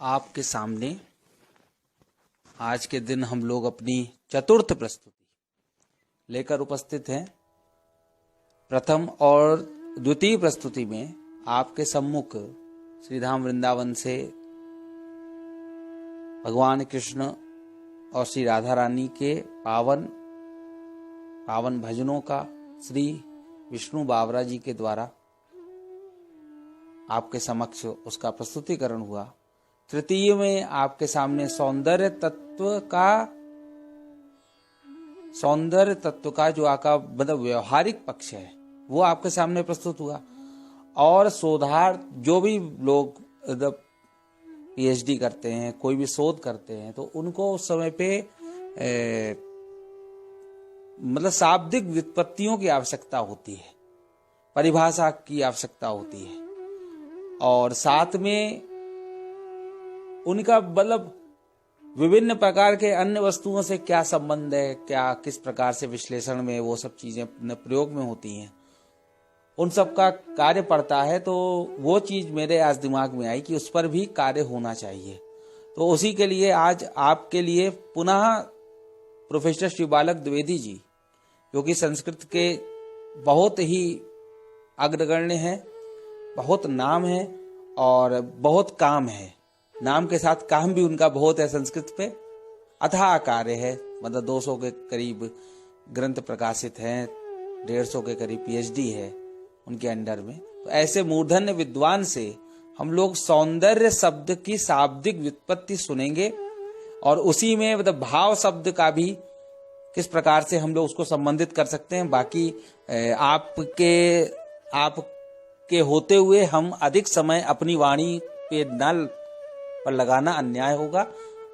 आपके सामने आज के दिन हम लोग अपनी चतुर्थ प्रस्तुति लेकर उपस्थित हैं। प्रथम और द्वितीय प्रस्तुति में आपके सम्मुख श्रीधाम वृंदावन से भगवान कृष्ण और श्री राधा रानी के पावन भजनों का श्री विष्णु बावरा जी के द्वारा आपके समक्ष उसका प्रस्तुतिकरण हुआ। तृतीय में आपके सामने सौंदर्य तत्व का जो आपका मतलब व्यवहारिक पक्ष है वो आपके सामने प्रस्तुत हुआ। और शोधार्थ जो भी लोग पीएचडी करते हैं, कोई भी शोध करते हैं, तो उनको उस समय पे मतलब शाब्दिक व्युत्पत्तियों की आवश्यकता होती है, परिभाषा की आवश्यकता होती है, और साथ में उनका मतलब विभिन्न प्रकार के अन्य वस्तुओं से क्या संबंध है, क्या किस प्रकार से विश्लेषण में वो सब चीजें प्रयोग में होती हैं, उन सब का कार्य पड़ता है। तो वो चीज मेरे आज दिमाग में आई कि उस पर भी कार्य होना चाहिए। तो उसी के लिए आज आपके लिए पुनः प्रोफेसर शिवबालक द्विवेदी जी, जो कि संस्कृत के बहुत ही अग्रगण्य हैं, बहुत नाम है और बहुत काम है, नाम के साथ काम भी उनका बहुत है, संस्कृत पे अथाह कार्य है। मतलब 200 के करीब ग्रंथ प्रकाशित हैं, 150 के करीब पीएचडी है उनके अंडर में। तो ऐसे मूर्धन्य विद्वान से हम लोग सौंदर्य शब्द की शाब्दिक व्युत्पत्ति सुनेंगे और उसी में मतलब भाव शब्द का भी किस प्रकार से हम लोग उसको संबंधित कर सकते हैं। बाकी आपके होते हुए हम अधिक समय अपनी वाणी पे न पर लगाना अन्याय होगा,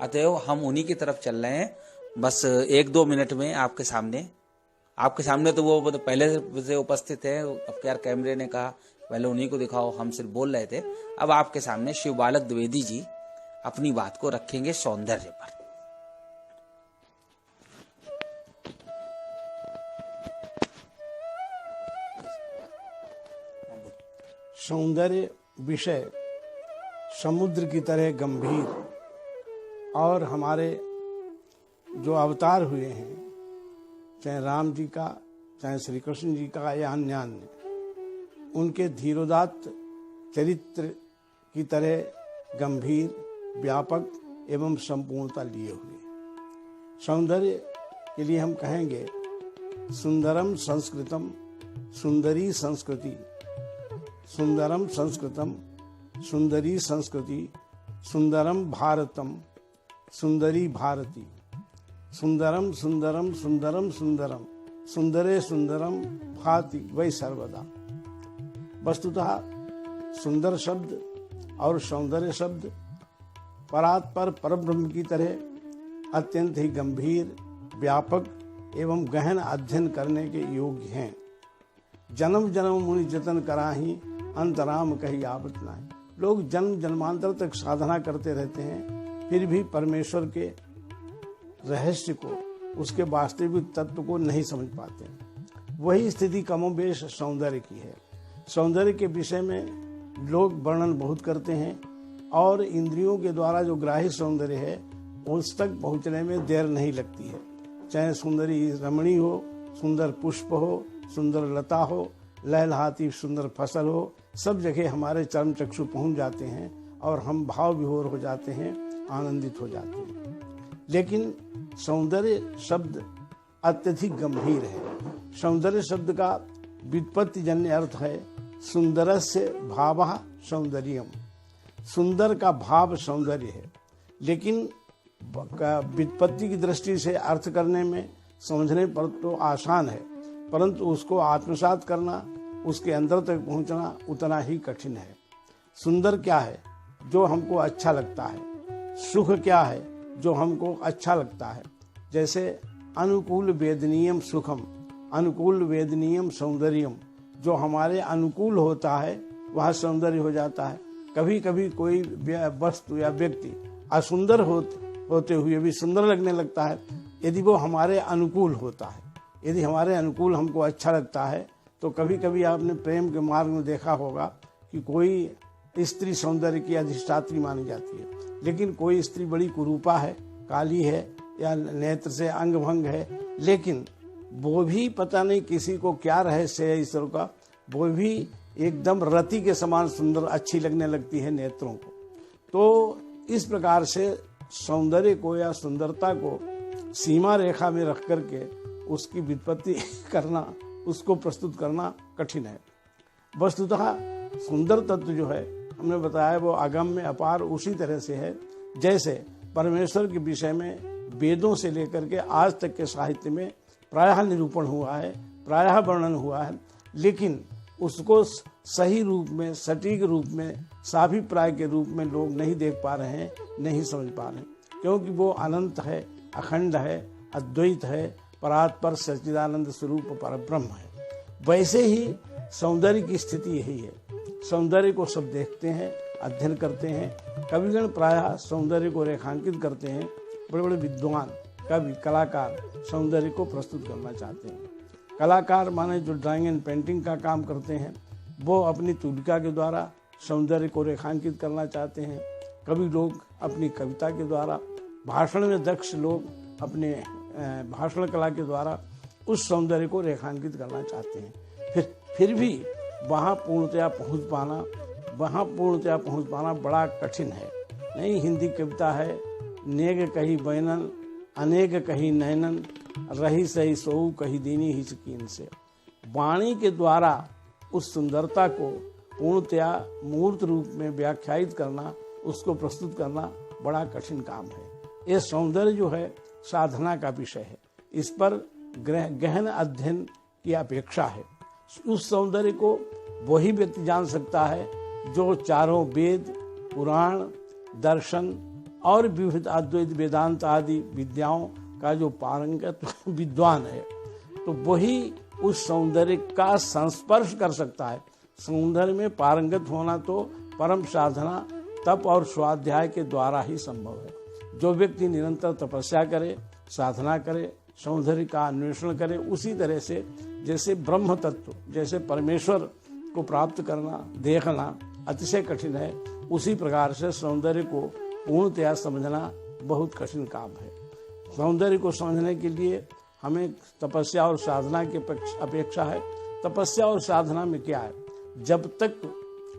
अतएव हम उन्हीं की तरफ चल रहे हैं। बस 1-2 मिनट में आपके सामने तो वो पहले से उपस्थित है। अब यार कैमरे ने कहा पहले उन्हीं को दिखाओ, हम सिर्फ बोल रहे थे। अब आपके सामने शिवबालक द्विवेदी जी अपनी बात को रखेंगे सौंदर्य पर। सौंदर्य विषय समुद्र की तरह गंभीर, और हमारे जो अवतार हुए हैं, चाहे राम जी का, चाहे श्री कृष्ण जी का या अन्य, उनके धीरोदात्त चरित्र की तरह गंभीर, व्यापक एवं संपूर्णता लिए हुए। सौंदर्य के लिए हम कहेंगे सुंदरम संस्कृतम, सुंदरी संस्कृति, सुंदरम संस्कृतम, सुंदरी संस्कृति, सुंदरम भारतम, सुंदरी भारती, सुंदरम सुंदरम सुंदरम सुंदरम, सुंदरे सुंदरम भाति वै सर्वदा। वस्तुतः सुंदर शब्द और सौंदर्य शब्द परात्पर परब्रह्म की तरह अत्यंत ही गंभीर, व्यापक एवं गहन अध्ययन करने के योग्य हैं। जन्म जन्म मुनि जतन कराही, अंतराम कही आवत नाही। लोग जन्म जन्मांतर तक साधना करते रहते हैं, फिर भी परमेश्वर के रहस्य को, उसके वास्तविक तत्व को नहीं समझ पाते। वही स्थिति कमोबेश सौंदर्य की है। सौंदर्य के विषय में लोग वर्णन बहुत करते हैं और इंद्रियों के द्वारा जो ग्राह्य सौंदर्य है उस तक पहुंचने में देर नहीं लगती है। चाहे सुंदरी रमणी हो, सुंदर पुष्प हो, सुंदर लता हो, लहलहाती सुंदर फसल हो, सब जगह हमारे चर्म चक्षु पहुंच जाते हैं और हम भाव विभोर हो जाते हैं, आनंदित हो जाते हैं। लेकिन सौंदर्य शब्द अत्यधिक गंभीर है। सौंदर्य शब्द का व्युत्पत्ति जन्य अर्थ है सुंदरस्य भावः सौंदर्यम। सुंदर का भाव सौंदर्य है, लेकिन व्युत्पत्ति की दृष्टि से अर्थ करने में, समझने पर तो आसान है, परंतु उसको आत्मसात करना, उसके अंदर तक पहुंचना उतना ही कठिन है। सुंदर क्या है? जो हमको अच्छा लगता है। सुख क्या है? जो हमको अच्छा लगता है। जैसे अनुकूल वेदनीयम सुखम, अनुकूल वेदनीयम सौंदर्यम। जो हमारे अनुकूल होता है वह सौंदर्य हो जाता है। कभी कभी कोई वस्तु या व्यक्ति असुंदर होते हुए भी सुंदर लगने लगता है, यदि वो हमारे अनुकूल होता है। यदि हमारे अनुकूल हमको अच्छा लगता है तो कभी कभी आपने प्रेम के मार्ग में देखा होगा कि कोई स्त्री सौंदर्य की अधिष्ठात्री मानी जाती है, लेकिन कोई स्त्री बड़ी कुरूपा है, काली है, या नेत्र से अंग भंग है, लेकिन वो भी पता नहीं किसी को क्या रहस्य है ईश्वर का, वो भी एकदम रति के समान सुंदर अच्छी लगने लगती है नेत्रों को। तो इस प्रकार से सौंदर्य को या सुंदरता को सीमा रेखा में रख करके उसकी व्युत्पत्ति करना, उसको प्रस्तुत करना कठिन है। वस्तुतः सुंदर तत्व जो है हमने बताया वो अगम्य अपार उसी तरह से है जैसे परमेश्वर के विषय में वेदों से लेकर के आज तक के साहित्य में प्रायः निरूपण हुआ है, प्रायः वर्णन हुआ है, लेकिन उसको सही रूप में, सटीक रूप में, साभिप्राय के रूप में लोग नहीं देख पा रहे हैं, नहीं समझ पा रहे हैं, क्योंकि वो अनंत है, अखंड है, अद्वैत है, परात्पर सच्चिदानंद स्वरूप परब्रह्म है। वैसे ही सौंदर्य की स्थिति यही है। सौंदर्य को सब देखते हैं, अध्ययन करते हैं। कविगण प्रायः सौंदर्य को रेखांकित करते हैं। बड़े बड़े विद्वान, कवि, कलाकार सौंदर्य को प्रस्तुत करना चाहते हैं। कलाकार माने जो ड्राइंग एंड पेंटिंग का काम करते हैं, वो अपनी तुलिका के द्वारा सौंदर्य को रेखांकित करना चाहते हैं। कवि लोग अपनी कविता के द्वारा, भाषण में दक्ष लोग अपने भाषण कला के द्वारा उस सौंदर्य को रेखांकित करना चाहते हैं। फिर भी वहाँ पूर्णतया पहुँच पाना बड़ा कठिन है। नहीं, हिंदी कविता है, नेग कही बैनन अनेक कही नैनन, रही सही सोऊ कही दीनी हिचकीन से। वाणी के द्वारा उस सुंदरता को पूर्णतया मूर्त रूप में व्याख्यायित करना, उसको प्रस्तुत करना बड़ा कठिन काम है। ये सौंदर्य जो है साधना का विषय है। इस पर गहन अध्ययन की अपेक्षा है। उस सौंदर्य को वही व्यक्ति जान सकता है जो चारों वेद, पुराण, दर्शन और विविध अद्वैत वेदांत आदि विद्याओं का जो पारंगत विद्वान है, तो वही उस सौंदर्य का संस्पर्श कर सकता है। सौंदर्य में पारंगत होना तो परम साधना, तप और स्वाध्याय के द्वारा ही संभव है। जो व्यक्ति निरंतर तपस्या करे, साधना करे, सौंदर्य का अन्वेषण करे, उसी तरह से जैसे ब्रह्म तत्व, जैसे परमेश्वर को प्राप्त करना, देखना अतिशय कठिन है, उसी प्रकार से सौंदर्य को पूर्णतया समझना बहुत कठिन काम है। सौंदर्य को समझने के लिए हमें तपस्या और साधना की अपेक्षा है। तपस्या और साधना में क्या है? जब तक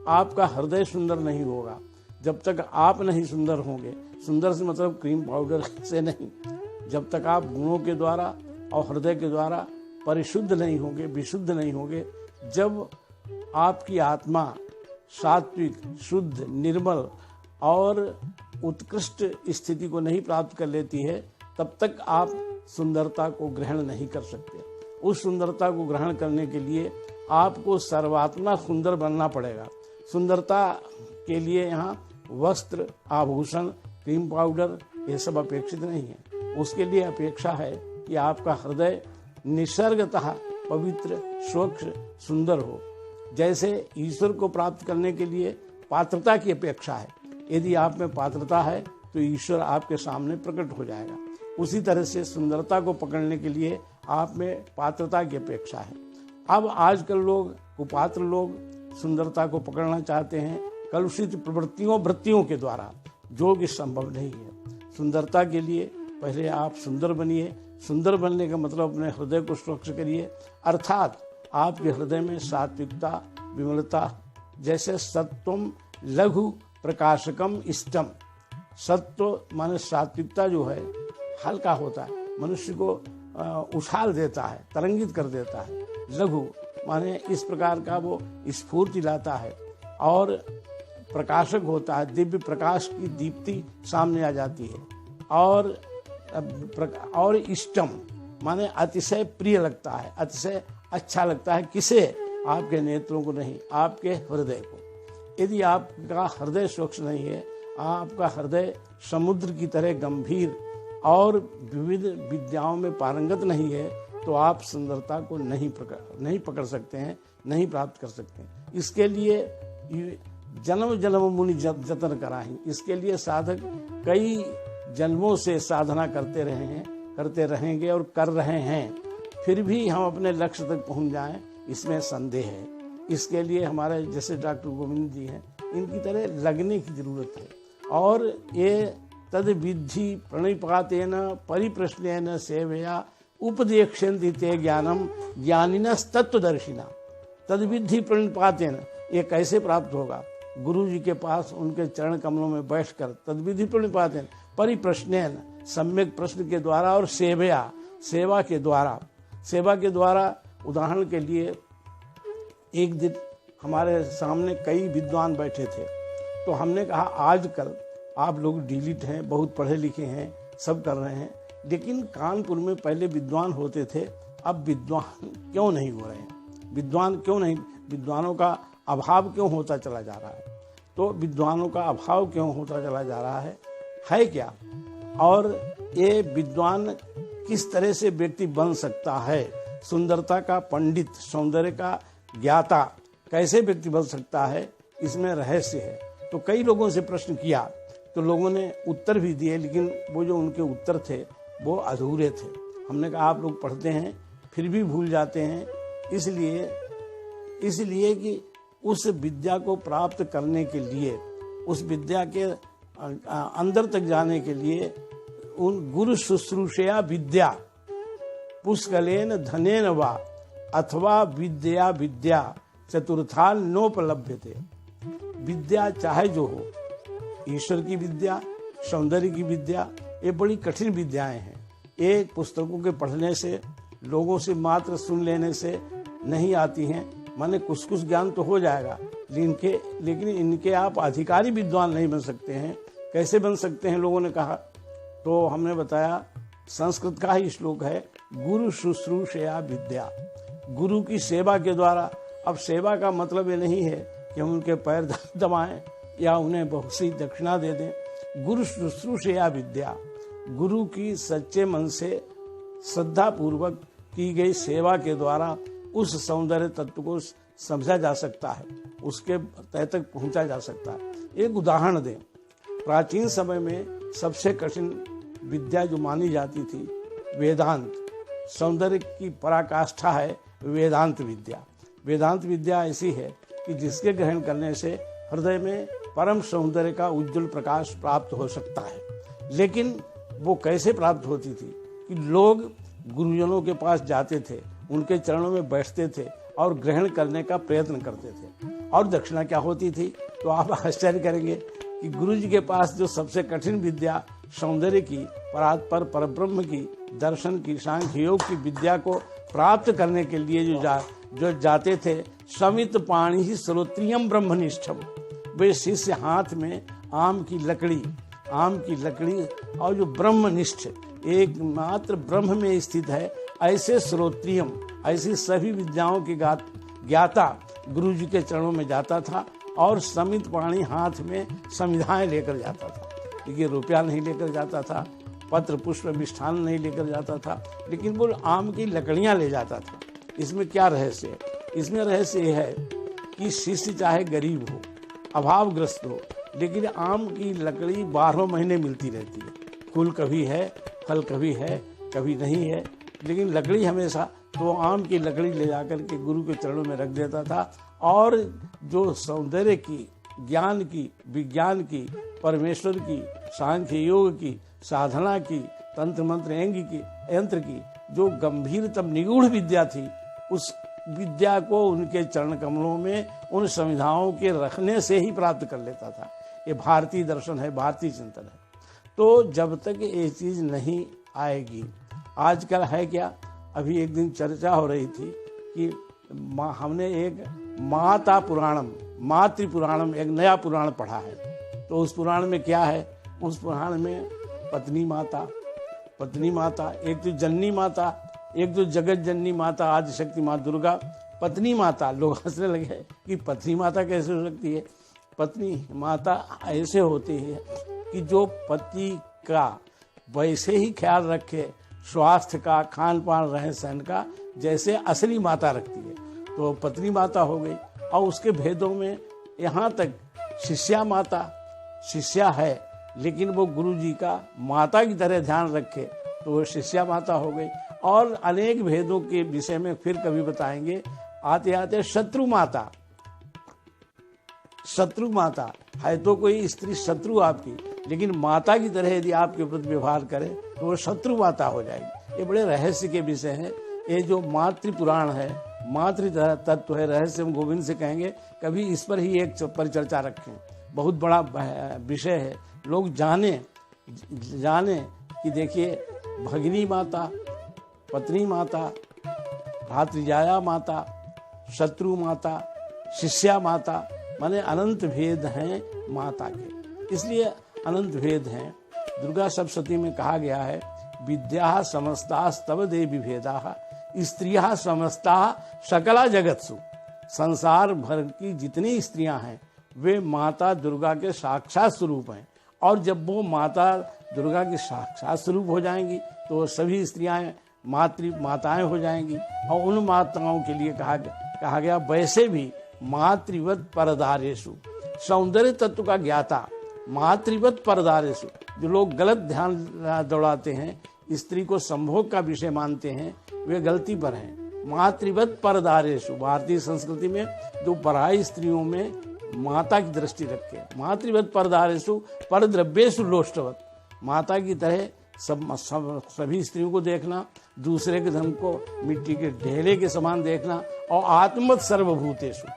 आपका हृदय सुंदर नहीं होगा, जब तक आप नहीं सुंदर होंगे, सुंदर से मतलब क्रीम पाउडर से नहीं, जब तक आप गुणों के द्वारा और हृदय के द्वारा परिशुद्ध नहीं होंगे, विशुद्ध नहीं होंगे, जब आपकी आत्मा सात्विक, शुद्ध, निर्मल और उत्कृष्ट स्थिति को नहीं प्राप्त कर लेती है, तब तक आप सुंदरता को ग्रहण नहीं कर सकते। उस सुंदरता को ग्रहण करने के लिए आपको सर्वात्मा सुंदर बनना पड़ेगा। सुंदरता के लिए यहाँ वस्त्र, आभूषण, क्रीम पाउडर ये सब अपेक्षित नहीं है। उसके लिए अपेक्षा है कि आपका हृदय निसर्गतः पवित्र, स्वच्छ, सुंदर हो। जैसे ईश्वर को प्राप्त करने के लिए पात्रता की अपेक्षा है, यदि आप में पात्रता है तो ईश्वर आपके सामने प्रकट हो जाएगा। उसी तरह से सुंदरता को पकड़ने के लिए आप में पात्रता की अपेक्षा है। अब आजकल लोग, कुपात्र लोग सुंदरता को पकड़ना चाहते हैं कलुषित वृत्तियों के द्वारा, जो कि संभव नहीं है। सुंदरता के लिए पहले आप सुंदर बनिए। सुंदर बनने का मतलब अपने हृदय को स्वच्छ करिए, अर्थात आपके हृदय में सात्विकता, विमलता, जैसे सत्वम लघु प्रकाशकम इष्टम। सत्व माने सात्विकता जो है हल्का होता है, मनुष्य को उछाल देता है, तरंगित कर देता है। लघु माने इस प्रकार का वो स्फूर्ति लाता है और प्रकाशक होता है, दिव्य प्रकाश की दीप्ति सामने आ जाती है। और इष्टम माने अतिशय प्रिय लगता है, अतिशय अच्छा लगता है। किसे? आपके नेत्रों को नहीं, आपके हृदय को। यदि आपका हृदय स्वच्छ नहीं है, आपका हृदय समुद्र की तरह गंभीर और विविध विद्याओं में पारंगत नहीं है, तो आप सुंदरता को नहीं पकड़ सकते हैं, नहीं प्राप्त कर सकते हैं। इसके लिए जन्म जन्म मुनि जतन कराही। इसके लिए साधक कई जन्मों से साधना करते रहे हैं, करते रहेंगे और कर रहे हैं, फिर भी हम अपने लक्ष्य तक पहुंच जाएं, इसमें संदेह है। इसके लिए हमारे जैसे डॉक्टर गोविंद जी हैं, इनकी तरह लगने की जरूरत है। और ये तद विधि प्रणिपातेन परिप्रश्नेन सेवया उपदेक्षन्ति ते ज्ञानम ज्ञानिनस्तत्वदर्शिना। तद विधि प्रणिपातेन, ये कैसे प्राप्त होगा? गुरु जी के पास उनके चरण कमलों में बैठकर तद विधि प्रणिपातेन परिप्रश्नेन, सम्यक प्रश्न के द्वारा, और सेवया, सेवा के द्वारा। सेवा के द्वारा उदाहरण के लिए एक दिन हमारे सामने कई विद्वान बैठे थे, तो हमने कहा आजकल आप लोग डिलीट हैं, बहुत पढ़े लिखे हैं, सब कर रहे हैं, लेकिन कानपुर में पहले विद्वान होते थे, अब विद्वान क्यों नहीं हो रहे हैं? विद्वान क्यों नहीं, विद्वानों का अभाव क्यों होता चला जा रहा है? तो विद्वानों का अभाव क्यों होता चला जा रहा है क्या? और ये विद्वान किस तरह से व्यक्ति बन सकता है? सुंदरता का पंडित, सौंदर्य का ज्ञाता कैसे व्यक्ति बन सकता है, इसमें रहस्य है। तो कई लोगों से प्रश्न किया, तो लोगों ने उत्तर भी दिए, लेकिन वो जो उनके उत्तर थे वो अधूरे थे। हमने कहा आप लोग पढ़ते हैं फिर भी भूल जाते हैं, इसलिए कि उस विद्या को प्राप्त करने के लिए, उस विद्या के अंदर तक जाने के लिए उन गुरु शुश्रूषया विद्या पुष्कलेन धनेन वा अथवा विद्या चतुर्थाल नोपलभ्यते। विद्या चाहे जो हो, ईश्वर की विद्या, सौंदर्य की विद्या, ये बड़ी कठिन विद्याएं हैं। एक पुस्तकों के पढ़ने से, लोगों से मात्र सुन लेने से नहीं आती हैं। माने कुछ ज्ञान तो हो जाएगा, लेकिन इनके आप अधिकारी विद्वान नहीं बन सकते हैं। कैसे बन सकते हैं, लोगों ने कहा। तो हमने बताया संस्कृत का ही श्लोक है, गुरु शुश्रूषया विद्या, गुरु की सेवा के द्वारा। अब सेवा का मतलब ये नहीं है कि हम उनके पैर दबाएं या उन्हें बहुत सी दक्षिणा दे दें। गुरु शुश्रूषया विद्या, गुरु की सच्चे मन से श्रद्धा पूर्वक की गई सेवा के द्वारा उस सौंदर्य तत्व को समझा जा सकता है, उसके तह तक पहुंचा जा सकता है। एक उदाहरण दें, प्राचीन समय में सबसे कठिन विद्या जो मानी जाती थी वेदांत, सौंदर्य की पराकाष्ठा है वेदांत विद्या। वेदांत विद्या ऐसी है कि जिसके ग्रहण करने से हृदय में परम सौंदर्य का उज्जवल प्रकाश प्राप्त हो सकता है। लेकिन वो कैसे प्राप्त होती थी कि लोग गुरुजनों के पास जाते थे, उनके चरणों में बैठते थे और ग्रहण करने का प्रयत्न करते थे। और दक्षिणा क्या होती थी, तो आप आश्चर्य करेंगे कि गुरु जी के पास जो सबसे कठिन विद्या सौंदर्य की, परात्पर परब्रह्म की, दर्शन की, सांख्य योग की विद्या को प्राप्त करने के लिए जो जाते थे, समित पाणी ही श्रोत्रियम ब्रह्मनिष्ठम, वे शिष्य हाथ में आम की लकड़ी और जो ब्रह्मनिष्ठ एकमात्र ब्रह्म में स्थित है, ऐसे श्रोत्रियम, ऐसी सभी विद्याओं की ज्ञाता गुरु जी के चरणों में जाता था और समित पाणी हाथ में समिधाएं लेकर जाता था। ये रुपया नहीं लेकर जाता था, पत्र पुष्प मिष्ठान नहीं लेकर जाता था, लेकिन वो आम की लकड़ियां ले जाता था। इसमें क्या रहस्य है? इसमें रहस्य यह है कि शिष्य चाहे गरीब हो, अभावग्रस्त हो, लेकिन आम की लकड़ी 12 महीने मिलती रहती है। फूल कभी है, फल कभी है, कभी नहीं है, लेकिन लकड़ी हमेशा। तो आम की लकड़ी ले जाकर के गुरु के चरणों में रख देता था और जो सौंदर्य की, ज्ञान की, विज्ञान की, परमेश्वर की, सांख्य योग की, साधना की, तंत्र मंत्र यंत्र की जो गंभीरतम निगूढ़ विद्या थी, उस विद्या को उनके चरण कमलों में उन संविधाओं के रखने से ही प्राप्त कर लेता था। ये भारतीय दर्शन है, भारतीय चिंतन है। तो जब तक ये चीज नहीं आएगी, आजकल है क्या, अभी एक दिन चर्चा हो रही थी कि हमने एक माता पुराणम, मातृ पुराणम, एक नया पुराण पढ़ा है। तो उस पुराण में क्या है? उस पुराण में पत्नी माता, एक तो जननी माता, एक तो जगत जननी माता आदिशक्ति माँ दुर्गा, पत्नी माता। लोग हंसने लगे कि पत्नी माता कैसे हो सकती है? पत्नी माता ऐसे होती है कि जो पति का वैसे ही ख्याल रखे, स्वास्थ्य का, खान पान, रहन सहन का, जैसे असली माता रखती है। तो पत्नी माता हो गई। और उसके भेदों में यहाँ तक शिष्या माता, शिष्या है लेकिन वो गुरु जी का माता की तरह ध्यान रखे, तो वो शिष्या माता हो गई। और अनेक भेदों के विषय में फिर कभी बताएंगे। आते आते शत्रु माता, है तो कोई स्त्री शत्रु आपकी, लेकिन माता की तरह यदि आपके प्रति व्यवहार करे तो वो शत्रु माता हो जाएगी। ये बड़े रहस्य के विषय हैं। ये जो मातृ पुराण है, मातृ तत्व है, रहस्य हम गोविंद से कहेंगे, कभी इस पर ही एक परिचर्चा रखें। बहुत बड़ा विषय है, लोग जाने कि देखिए भगिनी माता, पत्नी माता, भातृजाया माता, शत्रु माता, शिष्या माता, माने अनंत भेद हैं माता के, इसलिए अनंत भेद हैं। दुर्गा सप्तशती में कहा गया है, विद्या समस्तास्तव देवी भेदा, स्त्रियां समस्ता सकला जगत्सु। संसार भर की जितनी स्त्रियां हैं वे माता दुर्गा के साक्षात स्वरूप हैं, और जब वो माता दुर्गा के साक्षात स्वरूप हो जाएंगी तो सभी स्त्रियां माताएं हो जाएंगी। और उन माताओं के लिए कहा गया वैसे भी मातृवत परदारेषु, सौंदर्य तत्व का ज्ञाता, मातृवत परदारेषु। जो लोग गलत ध्यान दौड़ाते हैं, स्त्री को संभोग का विषय मानते हैं, वे गलती पर हैं। मातृवत परदारेषु, भारतीय संस्कृति में जो पराई स्त्रियों में माता की दृष्टि रखे, मातृवत परदारेषु परद्रव्येषु लोष्टवत, माता की तरह सभी स्त्रियों को देखना, दूसरे के धन को मिट्टी के ढेले के समान देखना, और आत्मवत सर्वभूतेषु,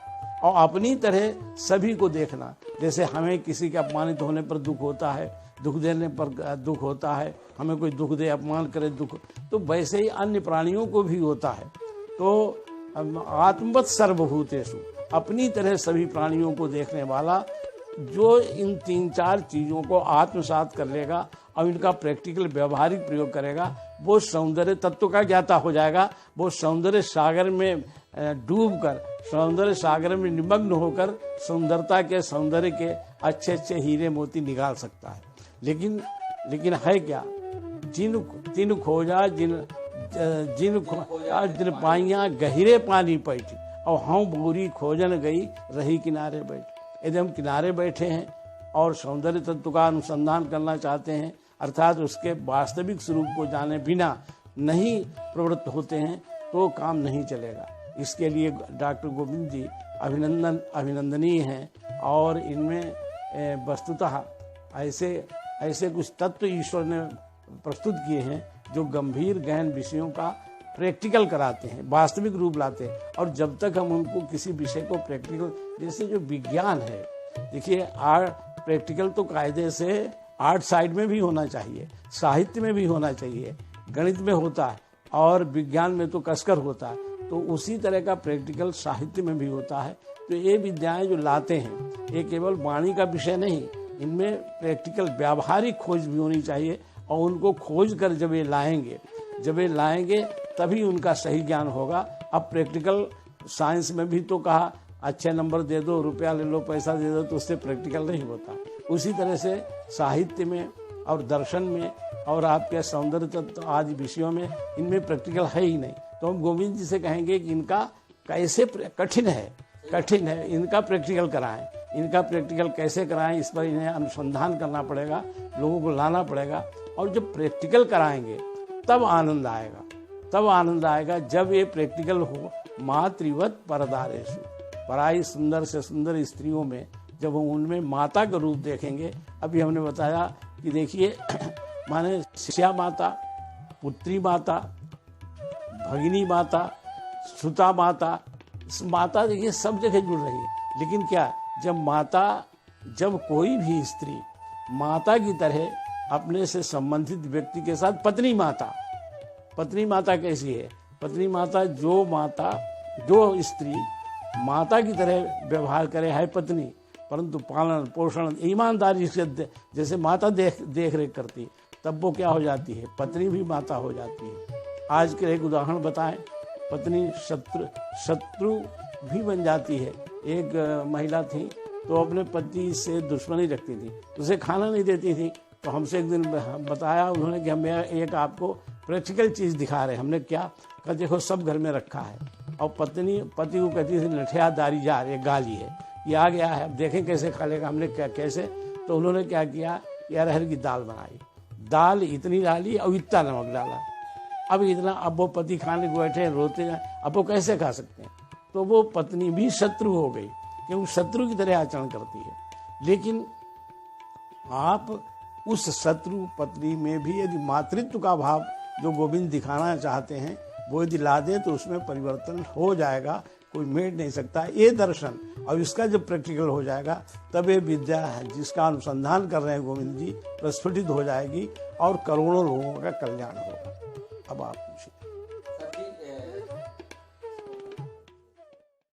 और अपनी तरह सभी को देखना। जैसे हमें किसी के अपमानित होने पर दुख होता है, दुख देने पर दुख होता है, हमें कोई दुख दे, अपमान करे दुख, तो वैसे ही अन्य प्राणियों को भी होता है। तो आत्मवत सर्वभूतेषु, अपनी तरह सभी प्राणियों को देखने वाला जो इन 3-4 चीजों को आत्मसात कर लेगा और इनका प्रैक्टिकल व्यवहारिक प्रयोग करेगा, वो सौंदर्य तत्व का ज्ञाता हो जाएगा। वो सौंदर्य सागर में डूबकर, सौंदर्य सागर में निमग्न होकर सुंदरता के, सौंदर्य के अच्छे अच्छे हीरे मोती निकाल सकता है। लेकिन है क्या, जिन खोजा जिन पाइया गहिरे पानी पैठी, और हम बोरी खोजन गई रही किनारे बैठी। यदि हम किनारे बैठे हैं और सौंदर्य तत्व का अनुसंधान करना चाहते हैं, अर्थात उसके वास्तविक स्वरूप को जाने बिना नहीं प्रवृत्त होते हैं, तो काम नहीं चलेगा। इसके लिए डॉक्टर गोविंद जी अभिनंदनीय हैं, और इनमें वस्तुतः ऐसे कुछ तत्व ईश्वर ने प्रस्तुत किए हैं जो गंभीर गहन विषयों का प्रैक्टिकल कराते हैं, वास्तविक रूप लाते हैं। और जब तक हम उनको किसी विषय को प्रैक्टिकल, जैसे जो विज्ञान है, देखिए प्रैक्टिकल तो कायदे से आर्ट साइड में भी होना चाहिए, साहित्य में भी होना चाहिए, गणित में होता है और विज्ञान में तो कसकर होता है, तो उसी तरह का प्रैक्टिकल साहित्य में भी होता है। तो ये विद्याएं जो लाते हैं, ये केवल वाणी का विषय नहीं, इनमें प्रैक्टिकल व्यावहारिक खोज भी होनी चाहिए, और उनको खोज कर जब ये लाएंगे तभी उनका सही ज्ञान होगा। अब प्रैक्टिकल साइंस में भी तो कहा अच्छे नंबर दे दो, रुपया ले लो, पैसा दे दो, तो उससे प्रैक्टिकल नहीं होता। उसी तरह से साहित्य में और दर्शन में और आपके सौंदर्य तत्व आदि विषयों में, इनमें प्रैक्टिकल है ही नहीं। तो हम गोविंद जी से कहेंगे कि इनका कैसे कठिन है, इनका प्रैक्टिकल कराएं। इनका प्रैक्टिकल कैसे कराएं, इस पर इन्हें अनुसंधान करना पड़ेगा, लोगों को लाना पड़ेगा। और जब प्रैक्टिकल कराएंगे तब आनंद आएगा जब ये प्रैक्टिकल हो मातृवत परदारेषु, पराई सुंदर से सुंदर स्त्रियों में जब हम उनमें माता का रूप देखेंगे। अभी हमने बताया कि देखिए माने शिष्या माता, पुत्री माता, भगिनी माता, सुता माता, माता देखिए सब जगह जुड़ रही है। लेकिन क्या, जब कोई भी स्त्री माता की तरह अपने से संबंधित व्यक्ति के साथ, पत्नी माता कैसी है? पत्नी माता जो स्त्री माता की तरह व्यवहार करे है पत्नी, परंतु पालन पोषण ईमानदारी से जैसे माता देख रेख करती, तब वो क्या हो जाती है? पत्नी भी माता हो जाती है। आज के एक उदाहरण बताएं, पत्नी शत्रु भी बन जाती है। एक महिला थी तो अपने पति से दुश्मनी रखती थी, उसे खाना नहीं देती थी। तो हमसे एक दिन बताया उन्होंने कि हम एक आपको प्रैक्टिकल चीज़ दिखा रहे हैं। हमने क्या कहा, देखो सब घर में रखा है, और पति को कहती थी लठिया दारी जार, ये गाली है, ये आ गया है, अब देखें कैसे खा लेगा। हमने क्या कैसे, तो उन्होंने क्या किया, अरहर की दाल बनाई, दाल इतनी डाली और इतना नमक डाला। अब वो पति खाने को बैठे रोते हैं, अब वो कैसे खा सकते हैं? तो वो पत्नी भी शत्रु हो गई, क्योंकि शत्रु की तरह आचरण करती है। लेकिन आप उस शत्रु पत्नी में भी यदि मातृत्व का भाव जो गोविंद दिखाना चाहते हैं वो यदि ला दें तो उसमें परिवर्तन हो जाएगा, कोई मेट नहीं सकता। ये दर्शन और इसका जब प्रैक्टिकल हो जाएगा तब ये विद्या है जिसका अनुसंधान कर रहे हैं गोविंद जी प्रस्फुटित हो जाएगी और करोड़ों लोगों का कल्याण होगा। अब आप पूछिए।